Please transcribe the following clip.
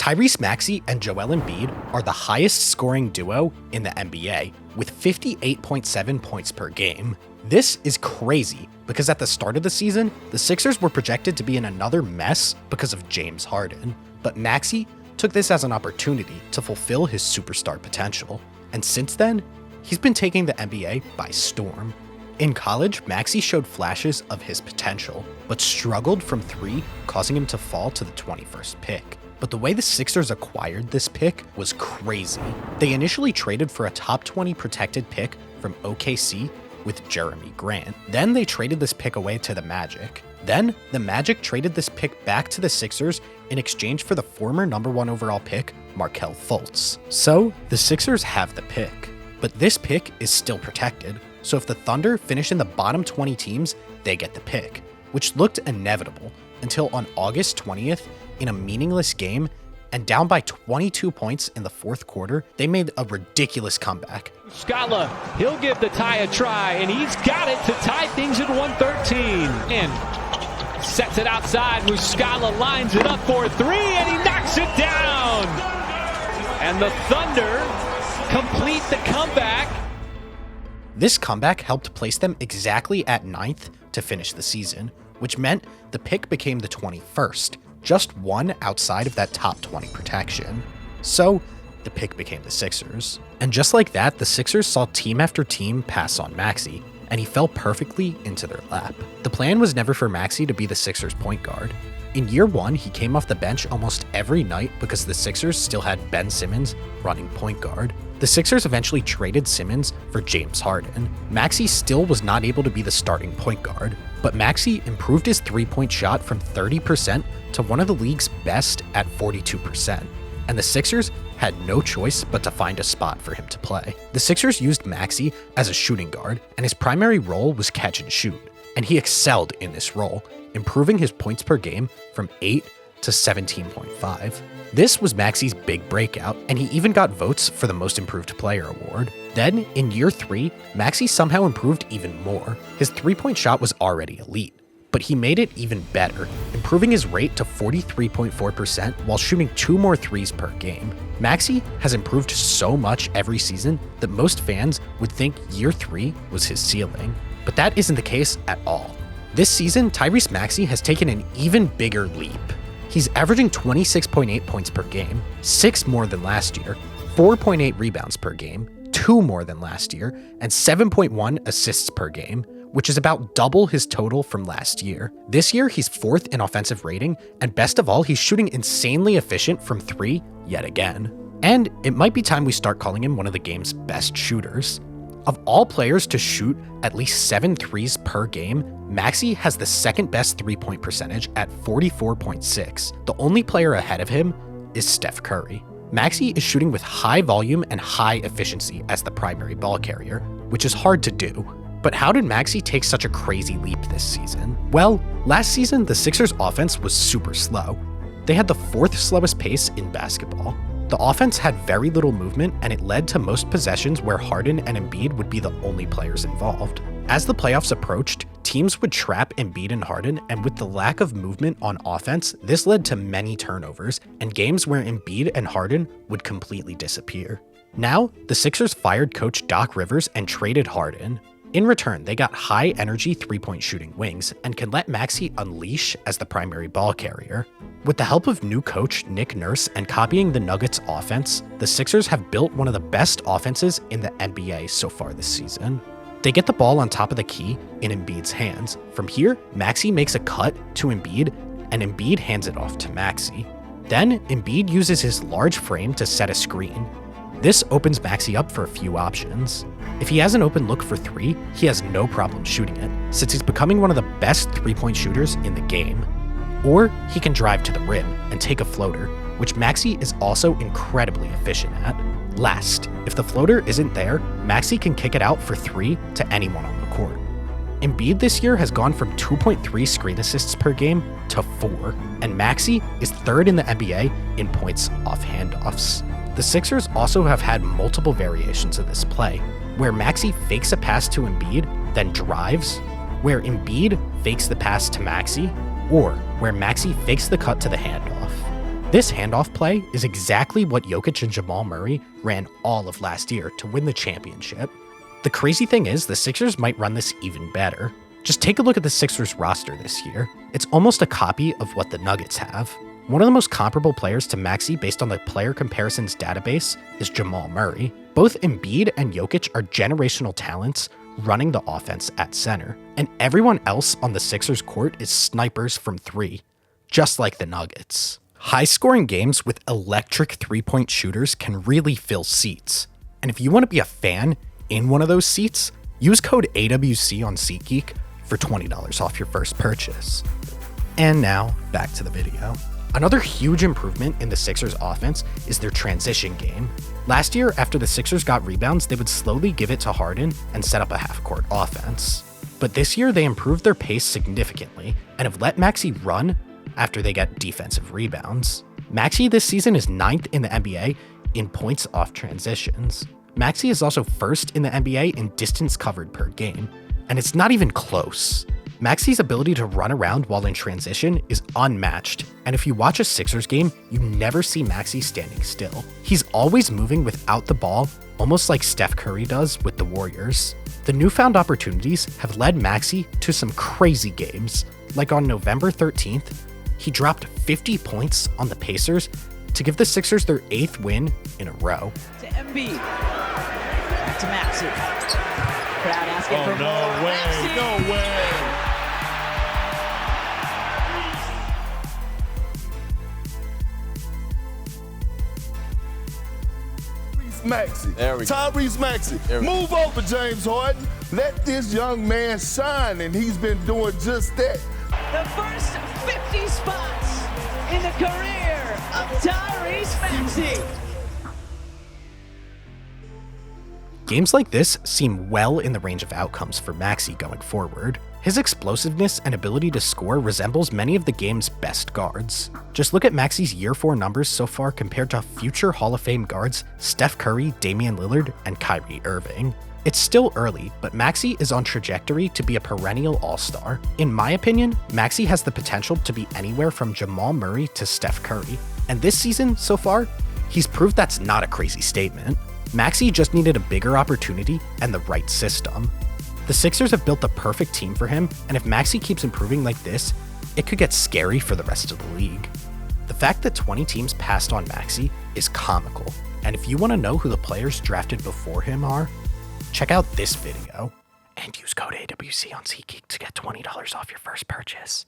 Tyrese Maxey and Joel Embiid are the highest scoring duo in the NBA, with 58.7 points per game. This is crazy because at the start of the season, the Sixers were projected to be in another mess because of James Harden. But Maxey took this as an opportunity to fulfill his superstar potential. And since then, he's been taking the NBA by storm. In college, Maxey showed flashes of his potential, but struggled from three, causing him to fall to the 21st pick. But the way the Sixers acquired this pick was crazy. They initially traded for a top 20 protected pick from OKC with Jeremy Grant. Then they traded this pick away to the Magic. Then the Magic traded this pick back to the Sixers in exchange for the former #1 overall pick, Markelle Fultz. So the Sixers have the pick, but this pick is still protected. So if the Thunder finish in the bottom 20 teams, they get the pick, which looked inevitable until on August 20th, in a meaningless game and down by 22 points in the fourth quarter, they made a ridiculous comeback. Scala, he'll give the tie a try, and he's got it to tie things at 113. And sets it outside. Muscala lines it up for three, and he knocks it down. And the Thunder complete the comeback. This comeback helped place them exactly at 9th to finish the season, which meant the pick became the 21st, just one outside of that top 20 protection. So the pick became the Sixers. And just like that, the Sixers saw team after team pass on Maxey, and he fell perfectly into their lap. The plan was never for Maxey to be the Sixers' point guard. In year one, he came off the bench almost every night because the Sixers still had Ben Simmons running point guard. The Sixers eventually traded Simmons for James Harden. Maxey still was not able to be the starting point guard, but Maxey improved his three-point shot from 30% to one of the league's best at 42%. And the Sixers had no choice but to find a spot for him to play. The Sixers used Maxey as a shooting guard, and his primary role was catch and shoot. And he excelled in this role, improving his points per game from 8 to 17.5. This was Maxey's big breakout, and he even got votes for the Most Improved Player award. Then, in year 3, Maxey somehow improved even more. His three-point shot was already elite, but he made it even better, improving his rate to 43.4% while shooting 2 more threes per game. Maxey has improved so much every season that most fans would think year 3 was his ceiling, but that isn't the case at all. This season, Tyrese Maxey has taken an even bigger leap. He's averaging 26.8 points per game, 6 more than last year, 4.8 rebounds per game, 2 more than last year, and 7.1 assists per game, which is about double his total from last year. This year, he's 4th in offensive rating, and best of all, he's shooting insanely efficient from 3 yet again. And it might be time we start calling him one of the game's best shooters. Of all players to shoot at least 7 threes per game, Maxey has the second best three-point percentage at 44.6. The only player ahead of him is Steph Curry. Maxey is shooting with high volume and high efficiency as the primary ball carrier, which is hard to do. But how did Maxey take such a crazy leap this season? Well, last season, the Sixers' offense was super slow. They had the 4th slowest pace in basketball. The offense had very little movement, and it led to most possessions where Harden and Embiid would be the only players involved. As the playoffs approached, teams would trap Embiid and Harden, and with the lack of movement on offense, this led to many turnovers and games where Embiid and Harden would completely disappear. Now, the Sixers fired coach Doc Rivers and traded Harden. In return, they got high-energy three-point shooting wings and can let Maxey unleash as the primary ball carrier. With the help of new coach Nick Nurse and copying the Nuggets' offense, the Sixers have built one of the best offenses in the NBA so far this season. They get the ball on top of the key in Embiid's hands. From here, Maxey makes a cut to Embiid, and Embiid hands it off to Maxey. Then, Embiid uses his large frame to set a screen. This opens Maxey up for a few options. If he has an open look for 3, he has no problem shooting it, since he's becoming one of the best three-point shooters in the game. Or he can drive to the rim and take a floater, which Maxey is also incredibly efficient at. Last, if the floater isn't there, Maxey can kick it out for 3 to anyone on the court. Embiid this year has gone from 2.3 screen assists per game to 4, and Maxey is 3rd in the NBA in points off handoffs. The Sixers also have had multiple variations of this play, where Maxey fakes a pass to Embiid, then drives, where Embiid fakes the pass to Maxey, or where Maxey fakes the cut to the handoff. This handoff play is exactly what Jokic and Jamal Murray ran all of last year to win the championship. The crazy thing is, the Sixers might run this even better. Just take a look at the Sixers roster this year. It's almost a copy of what the Nuggets have. One of the most comparable players to Maxey based on the player comparisons database is Jamal Murray. Both Embiid and Jokic are generational talents running the offense at center, and everyone else on the Sixers court is snipers from three, just like the Nuggets. High-scoring games with electric three-point shooters can really fill seats, and if you want to be a fan in one of those seats, use code AWC on SeatGeek for $20 off your first purchase. And now, back to the video. Another huge improvement in the Sixers offense is their transition game. Last year, after the Sixers got rebounds, they would slowly give it to Harden and set up a half-court offense. But this year, they improved their pace significantly and have let Maxey run after they get defensive rebounds. Maxey this season is 9th in the NBA in points off transitions. Maxey is also 1st in the NBA in distance covered per game, and it's not even close. Maxey's ability to run around while in transition is unmatched, and if you watch a Sixers game, you never see Maxey standing still. He's always moving without the ball, almost like Steph Curry does with the Warriors. The newfound opportunities have led Maxey to some crazy games, like on November 13th, he dropped 50 points on the Pacers to give the Sixers their 8th win in a row. To Embiid, back to Maxey. Crowd asking for no more. way, Maxey. no way. Maxey. There we go. Tyrese Maxey. Move over, James Harden. Let this young man shine, and he's been doing just that. The first 50 spots in the career of Tyrese Maxey. Games like this seem well in the range of outcomes for Maxey going forward. His explosiveness and ability to score resembles many of the game's best guards. Just look at Maxey's year 4 numbers so far compared to future Hall of Fame guards Steph Curry, Damian Lillard, and Kyrie Irving. It's still early, but Maxey is on trajectory to be a perennial all-star. In my opinion, Maxey has the potential to be anywhere from Jamal Murray to Steph Curry. And this season, so far, he's proved that's not a crazy statement. Maxey just needed a bigger opportunity and the right system. The Sixers have built the perfect team for him, and if Maxey keeps improving like this, it could get scary for the rest of the league. The fact that 20 teams passed on Maxey is comical, and if you want to know who the players drafted before him are, check out this video and use code AWC on SeatGeek to get $20 off your first purchase.